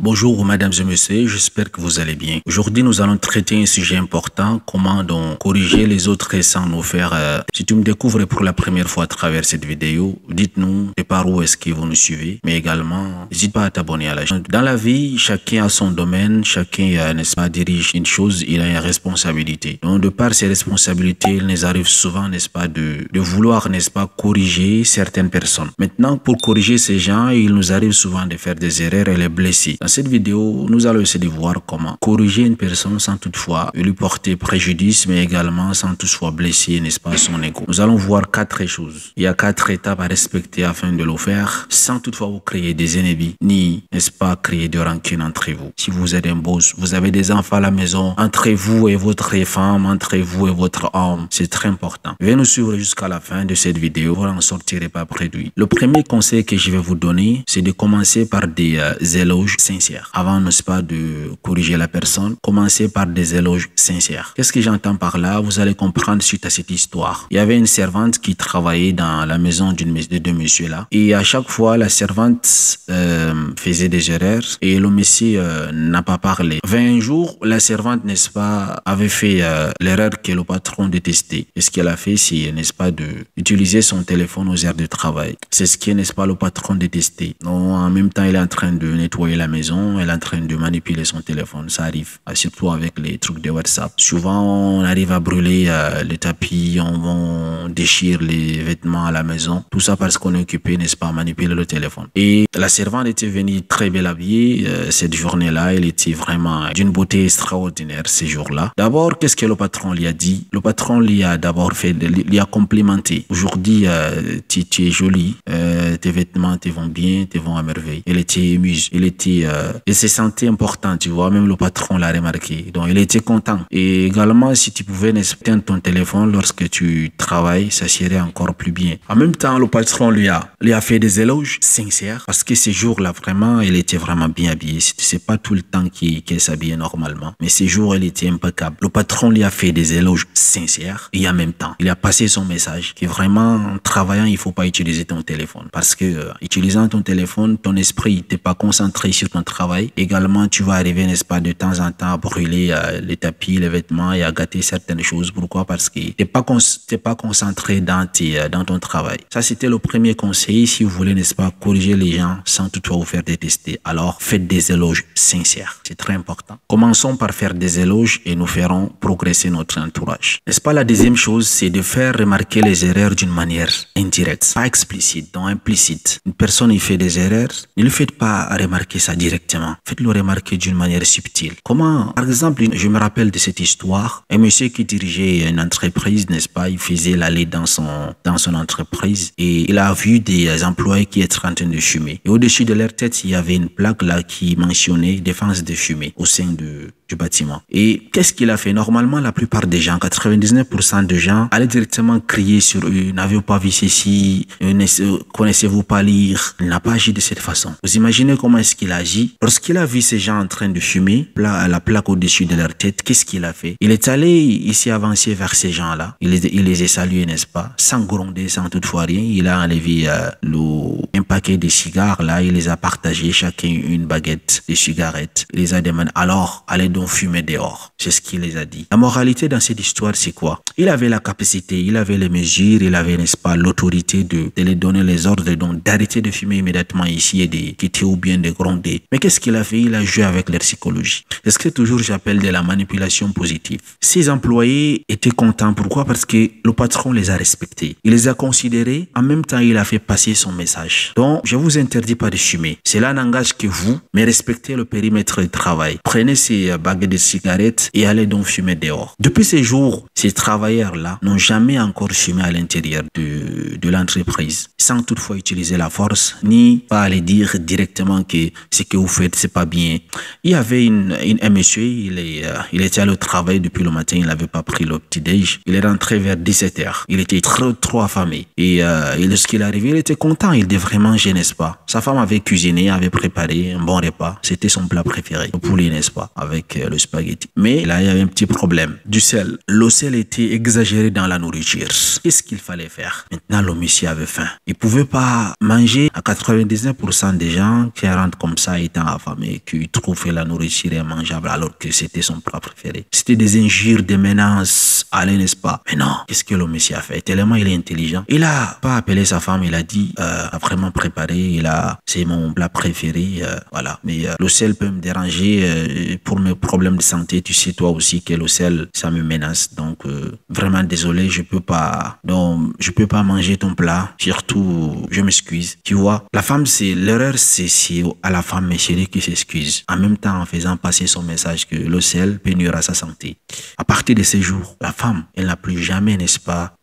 Bonjour mesdames et messieurs, j'espère que vous allez bien. Aujourd'hui, nous allons traiter un sujet important, comment donc corriger les autres sans nous faire... Si tu me découvres pour la première fois à travers cette vidéo, dites-nous de par où est-ce que vous nous suivez, mais également, n'hésite pas à t'abonner à la chaîne. Dans la vie, chacun a son domaine, chacun, n'est-ce pas, dirige une chose, il a une responsabilité. Donc, de par ces responsabilités, il nous arrive souvent, n'est-ce pas, de vouloir, n'est-ce pas, corriger certaines personnes. Maintenant, pour corriger ces gens, il nous arrive souvent de faire des erreurs et les blesser. Dans cette vidéo, nous allons essayer de voir comment corriger une personne sans toutefois lui porter préjudice, mais également sans toutefois blesser, n'est-ce pas, son ego. Nous allons voir 4 choses. Il y a 4 étapes à respecter afin de le faire, sans toutefois vous créer des ennemis, ni, n'est-ce pas, créer de rancune entre vous. Si vous êtes un boss, vous avez des enfants à la maison, entre vous et votre femme, entre vous et votre homme, c'est très important. Venez nous suivre jusqu'à la fin de cette vidéo, vous n'en sortirez pas préduit. Le premier conseil que je vais vous donner, c'est de commencer par des éloges sincères. Avant, n'est-ce pas, de corriger la personne, commencez par des éloges sincères. Qu'est-ce que j'entends par là? Vous allez comprendre suite à cette histoire. Il y avait une servante qui travaillait dans la maison de deux messieurs là. Et à chaque fois, la servante faisait des erreurs et le monsieur n'a pas parlé. 20 jours, la servante, n'est-ce pas, avait fait l'erreur que le patron détestait. Et ce qu'elle a fait, c'est, n'est-ce pas, d'utiliser son téléphone aux heures de travail. C'est ce que, n'est-ce pas, le patron détestait. Donc, en même temps, il est en train de nettoyer la maison, elle est en train de manipuler son téléphone. Ça arrive, surtout avec les trucs de WhatsApp. Souvent, on arrive à brûler les tapis, on déchire les vêtements à la maison. Tout ça parce qu'on est occupé, n'est-ce pas, à manipuler le téléphone. Et la servante était venue très belle habillée. Cette journée-là, elle était vraiment d'une beauté extraordinaire ces jours-là. D'abord, qu'est-ce que le patron lui a dit? Le patron lui a d'abord lui a complimenté. Aujourd'hui, tu es jolie, tes vêtements te vont bien, te vont à merveille. Elle était émue, elle se sentait important, tu vois, même le patron l'a remarqué. Donc, il était content. Et également, si tu pouvais éteindre ton téléphone lorsque tu travailles, ça serait encore plus bien. En même temps, le patron lui a fait des éloges sincères parce que ces jours-là, vraiment, elle était vraiment bien habillée. C'est pas tout le temps qu'elle s'habillait normalement, mais ces jours, elle était impeccable. Le patron lui a fait des éloges sincères et en même temps, il a passé son message que vraiment, en travaillant, il faut pas utiliser ton téléphone parce que utilisant ton téléphone, ton esprit t'es pas concentré sur ton travail. Également, tu vas arriver, n'est-ce pas, de temps en temps à brûler les tapis, les vêtements et à gâter certaines choses. Pourquoi? Parce que t'es pas concentré dans ton travail. Ça, c'était le premier conseil. Si vous voulez, n'est-ce pas, corriger les gens sans toutefois vous faire détester, alors faites des éloges sincères. C'est très important. Commençons par faire des éloges et nous ferons progresser notre entourage. N'est-ce pas, la deuxième chose, c'est de faire remarquer les erreurs d'une manière indirecte, pas explicite, donc implicite. Une personne, il fait des erreurs, ne lui faites pas remarquer ça directement. Faites-le remarquer d'une manière subtile. Comment? Par exemple, je me rappelle de cette histoire. Un monsieur qui dirigeait une entreprise, n'est-ce pas, il faisait l'aller dans son entreprise et il a vu des employés qui étaient en train de fumer. Et au-dessus de leur tête, il y avait une plaque là qui mentionnait défense de fumée au sein du bâtiment. Et qu'est-ce qu'il a fait? Normalement, la plupart des gens, 99% de gens, allaient directement crier sur eux. N'avez-vous pas vu ceci? Connaissez-vous pas lire? Il n'a pas agi de cette façon. Vous imaginez comment est-ce qu'il a agi? Lorsqu'il a vu ces gens en train de fumer, la plaque au-dessus de leur tête, qu'est-ce qu'il a fait? Il est allé, il s'est avancé vers ces gens-là. Il les a salués, n'est-ce pas? Sans gronder, sans toutefois rien. Il a enlevé un paquet de cigares, là. Il les a partagés, chacun une baguette de cigarettes. Il les a demandé, alors, allez donc fumer dehors. C'est ce qu'il les a dit. La moralité dans cette histoire, c'est quoi? Il avait la capacité, il avait les mesures, il avait, n'est-ce pas, l'autorité de les donner les ordres, donc d'arrêter de fumer immédiatement ici et de quitter ou bien de gronder. Mais qu'est-ce qu'il a fait? Il a joué avec leur psychologie. C'est ce que toujours j'appelle de la manipulation positive. Ses employés étaient contents. Pourquoi? Parce que le patron les a respectés. Il les a considérés. En même temps, il a fait passer son message. Donc, je vous interdis pas de fumer. Cela n'engage que vous, mais respectez le périmètre de travail. Prenez ces baguettes de cigarettes et allez donc fumer dehors. Depuis ces jours, ces travailleurs-là n'ont jamais encore fumé à l'intérieur de l'entreprise, sans toutefois utiliser la force, ni pas aller dire directement que ce que vous faites, c'est pas bien. Il y avait un monsieur, il était allé au travail depuis le matin, il n'avait pas pris le petit-déj. Il est rentré vers 17h. Il était trop affamé. Et lorsqu'il est arrivé, il était content. Il devrait manger, n'est-ce pas? Sa femme avait cuisiné, avait préparé un bon repas. C'était son plat préféré. Le poulet, n'est-ce pas? Avec avec le spaghetti. Mais là, il y avait un petit problème. Du sel. Le sel était exagéré dans la nourriture. Qu'est-ce qu'il fallait faire? Maintenant, le monsieur avait faim. Il pouvait pas manger. À 99% des gens qui rentrent comme ça étant affamés, qui trouvent la nourriture immangeable alors que c'était son plat préféré. C'était des injures, des menaces, allez, n'est-ce pas? Mais non, qu'est-ce que le monsieur a fait? Tellement il est intelligent. Il a pas appelé sa femme, il a dit, a vraiment préparé, c'est mon plat préféré, voilà. Mais le sel peut me déranger pour mes problèmes de santé. Tu sais toi aussi que le sel, ça me menace. Donc, vraiment désolé, je peux pas manger ton plat. Surtout, je m'excuse. Tu vois, la femme, l'erreur, c'est à la femme, mes chéris, qui s'excuse. En même temps, en faisant passer son message que le sel peut nuire à sa santé. À partir de ces jours, la femme, elle n'a plus jamais, n'est-ce pas,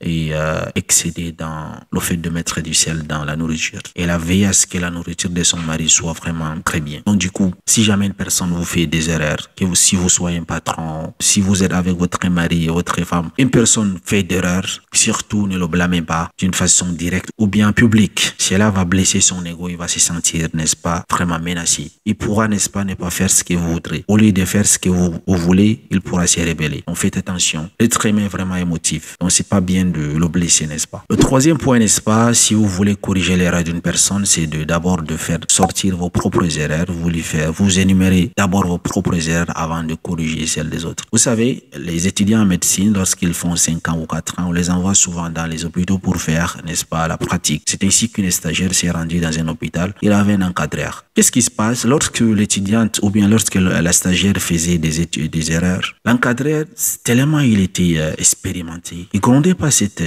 excédé dans le fait de mettre du sel dans la nourriture. Elle a veillé à ce que la nourriture de son mari soit vraiment très bien. Donc, du coup, si jamais une personne vous fait des erreurs, si vous soyez un patron, si vous êtes avec votre mari et votre femme, une personne fait d'erreurs, surtout ne le blâmez pas d'une façon directe ou bien publique. Cela va blesser son ego, il va se sentir, n'est-ce pas, vraiment menacé. Il pourra, n'est-ce pas, ne pas faire ce que vous voudrez. Au lieu de faire ce que vous voulez, il pourra se rébeller. Donc faites attention. L'être humain est vraiment émotif. Donc c'est pas bien de le blesser, n'est-ce pas. Le troisième point, n'est-ce pas, si vous voulez corriger l'erreur d'une personne, c'est d'abord de faire sortir vos propres erreurs. Vous énumérez d'abord vos propres erreurs avant de corriger celles des autres. Vous savez, les étudiants en médecine, lorsqu'ils font 5 ans ou 4 ans, on les envoie souvent dans les hôpitaux pour faire, n'est-ce pas, la pratique. C'est ainsi qu'une stagiaire s'est rendue dans un hôpital. Il avait un encadreur. Qu'est-ce qui se passe lorsque l'étudiante ou bien lorsque la stagiaire faisait des erreurs? L'encadreur, tellement il était expérimenté, il grondait pas cette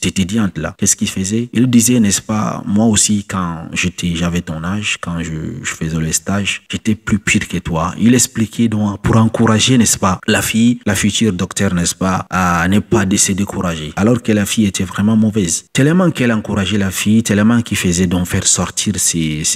étudiante-là. Qu'est-ce qu'il faisait? Il disait, n'est-ce pas, moi aussi, quand j'avais ton âge, quand je faisais le stage, j'étais plus pire que toi. Il expliquait donc pour encourager, n'est-ce pas, la fille, la future docteur, n'est-ce pas, à ne pas se décourager. Alors que la fille était vraiment mauvaise. Tellement qu'elle encourageait la fille, tellement qu'il faisait donc faire sortir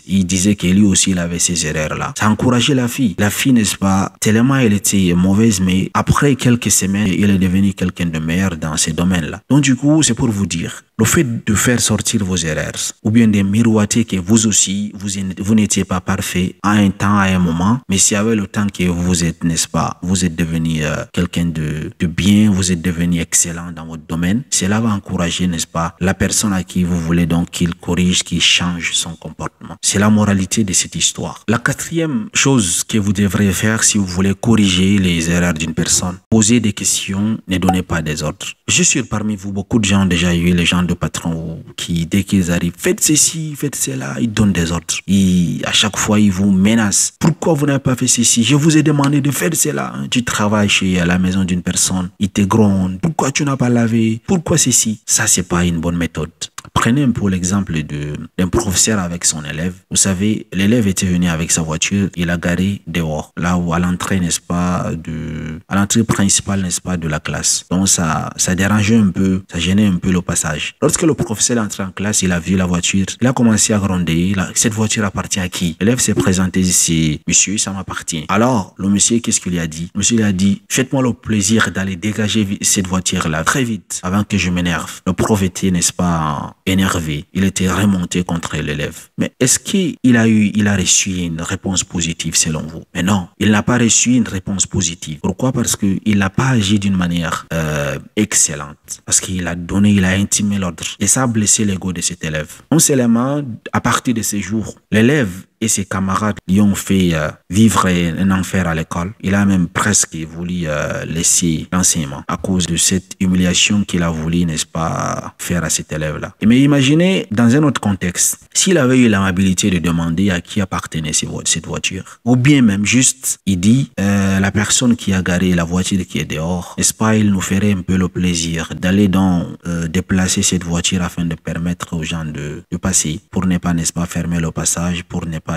il disait que lui aussi il avait ces erreurs-là. Ça encourageait la fille. La fille, n'est-ce pas, tellement elle était mauvaise, mais après quelques semaines, il est devenu quelqu'un de meilleur dans ces domaines-là. Donc du coup, c'est pour vous dire, le fait de faire sortir vos erreurs, ou bien de miroiter que vous aussi, vous n'étiez pas parfait à un temps, à un moment, mais c'est avec le temps que vous êtes, n'est-ce pas, vous êtes devenu quelqu'un de bien, vous êtes devenu excellent dans votre domaine, cela va encourager, n'est-ce pas, la personne à qui vous voulez donc qu'il corrige, qu'il change son comportement. C'est la moralité de cette histoire. La quatrième chose que vous devrez faire si vous voulez corriger les erreurs d'une personne, poser des questions, ne donnez pas des ordres. Je suis sûr parmi vous, beaucoup de gens ont déjà eu les gens de patrons qui, dès qu'ils arrivent, faites ceci, faites cela, ils donnent des ordres. À chaque fois, ils vous menacent. Pourquoi vous n'avez pas fait ceci? Je vous ai demandé de faire cela. Tu travailles à la maison d'une personne, ils te grondent. Pourquoi tu n'as pas lavé? Pourquoi ceci? Ça, c'est pas une bonne méthode. Prenez un peu l'exemple d'un professeur avec son élève. Vous savez, l'élève était venu avec sa voiture, il a garé dehors, là où à l'entrée, n'est-ce pas, à l'entrée principale, n'est-ce pas, de la classe. Donc ça dérangeait un peu, ça gênait un peu le passage. Lorsque le professeur est entré en classe, il a vu la voiture, il a commencé à gronder. Cette voiture appartient à qui? L'élève s'est présenté ici, monsieur, ça m'appartient. Alors, le monsieur, qu'est-ce qu'il lui a dit? Le monsieur lui a dit, faites-moi le plaisir d'aller dégager cette voiture-là très vite, avant que je m'énerve. Le prof était, n'est-ce pas, énervé. Il était remonté contre l'élève. Mais est-ce qu'il a reçu une réponse positive selon vous? Mais non, il n'a pas reçu une réponse positive. Pourquoi? Parce qu'il n'a pas agi d'une manière excellente. Parce qu'il a intimé l'ordre. Et ça a blessé l'ego de cet élève. Non seulement, à partir de ces jours, l'élève et ses camarades lui ont fait vivre un enfer à l'école. Il a même presque voulu laisser l'enseignement à cause de cette humiliation qu'il a voulu, n'est-ce pas, faire à cet élève-là. Mais imaginez, dans un autre contexte, s'il avait eu l'amabilité de demander à qui appartenait cette voiture, ou bien même juste, il dit, la personne qui a garé la voiture qui est dehors, n'est-ce pas, il nous ferait un peu le plaisir d'aller donc déplacer cette voiture afin de permettre aux gens de passer, pour ne pas, n'est-ce pas, fermer le passage, pour ne pas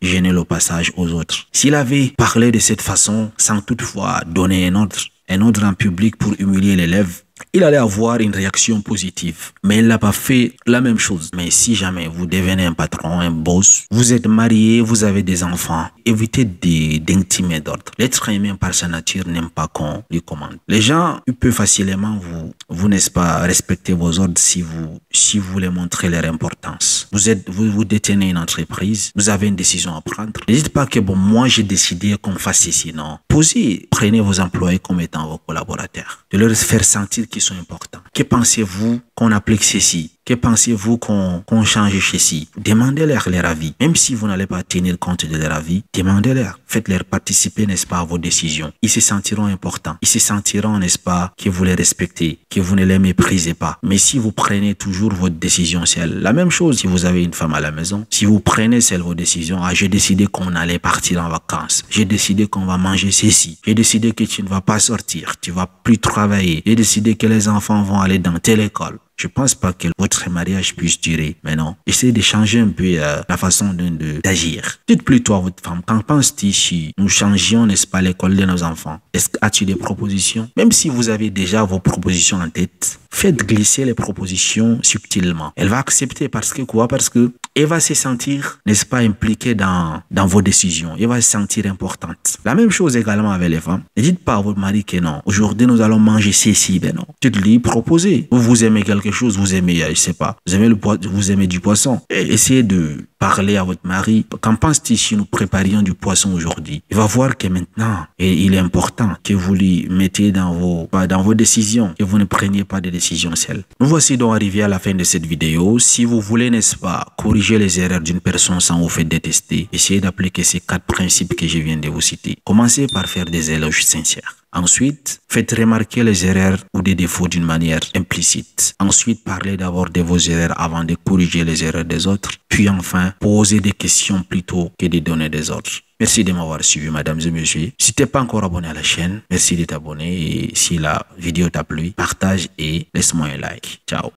gêner le passage aux autres. S'il avait parlé de cette façon, sans toutefois donner un ordre en public pour humilier l'élève, il allait avoir une réaction positive. Mais il n'a pas fait la même chose. Mais si jamais vous devenez un patron, un boss, vous êtes marié, vous avez des enfants, évitez d'intimer d'ordre. L'être humain par sa nature n'aime pas qu'on lui commande. Les gens, ils peuvent facilement vous n'est-ce pas, respecter vos ordres si vous voulez montrer leur importance. Vous détenez une entreprise, vous avez une décision à prendre. N'hésitez pas que moi j'ai décidé qu'on fasse ceci, non. Proposez, prenez vos employés comme étant vos collaborateurs. De leur faire sentir qu'ils sont importants. Que pensez-vous qu'on applique ceci? Que pensez-vous qu'on change ceci? Demandez-leur leur avis. Même si vous n'allez pas tenir compte de leur avis, demandez-leur. Faites-leur participer, n'est-ce pas, à vos décisions. Ils se sentiront importants. Ils se sentiront, n'est-ce pas, que vous les respectez, que vous ne les méprisez pas. Mais si vous prenez toujours votre décision seule, la même chose si vous avez une femme à la maison, si vous prenez seule vos décisions, j'ai décidé qu'on allait partir en vacances. J'ai décidé qu'on va manger ceci. J'ai décidé que tu ne vas pas sortir. Tu vas plus travailler. J'ai décidé que les enfants vont aller dans telle école. Je pense pas que votre mariage puisse durer. Mais non, essayez de changer un peu la façon d'agir. Dites plutôt à votre femme, qu'en penses-tu si nous changions, n'est-ce pas, l'école de nos enfants? As-tu des propositions? Même si vous avez déjà vos propositions en tête, faites glisser les propositions subtilement. Elle va accepter parce que quoi? Parce que elle va se sentir, n'est-ce pas, impliquée dans vos décisions. Elle va se sentir importante. La même chose également avec les femmes. Ne dites pas à votre mari que non, aujourd'hui nous allons manger ceci. Ben non. Dites-lui, proposez. Vous aimez quelque chose, vous aimez, je sais pas, vous aimez du poisson. Et essayez de parler à votre mari. Qu'en penses-tu si nous préparions du poisson aujourd'hui? Il va voir que maintenant, il est important que vous lui mettiez dans vos décisions, que vous ne preniez pas de décisions seules. Nous voici donc arrivés à la fin de cette vidéo. Si vous voulez, n'est-ce pas, corriger les erreurs d'une personne sans vous faire détester, essayez d'appliquer ces 4 principes que je viens de vous citer. Commencez par faire des éloges sincères. Ensuite, faites remarquer les erreurs ou des défauts d'une manière implicite. Ensuite, parlez d'abord de vos erreurs avant de corriger les erreurs des autres. Puis enfin, posez des questions plutôt que de donner des ordres. Merci de m'avoir suivi, mesdames et messieurs. Si tu n'es pas encore abonné à la chaîne, merci de t'abonner. Et si la vidéo t'a plu, partage et laisse-moi un like. Ciao.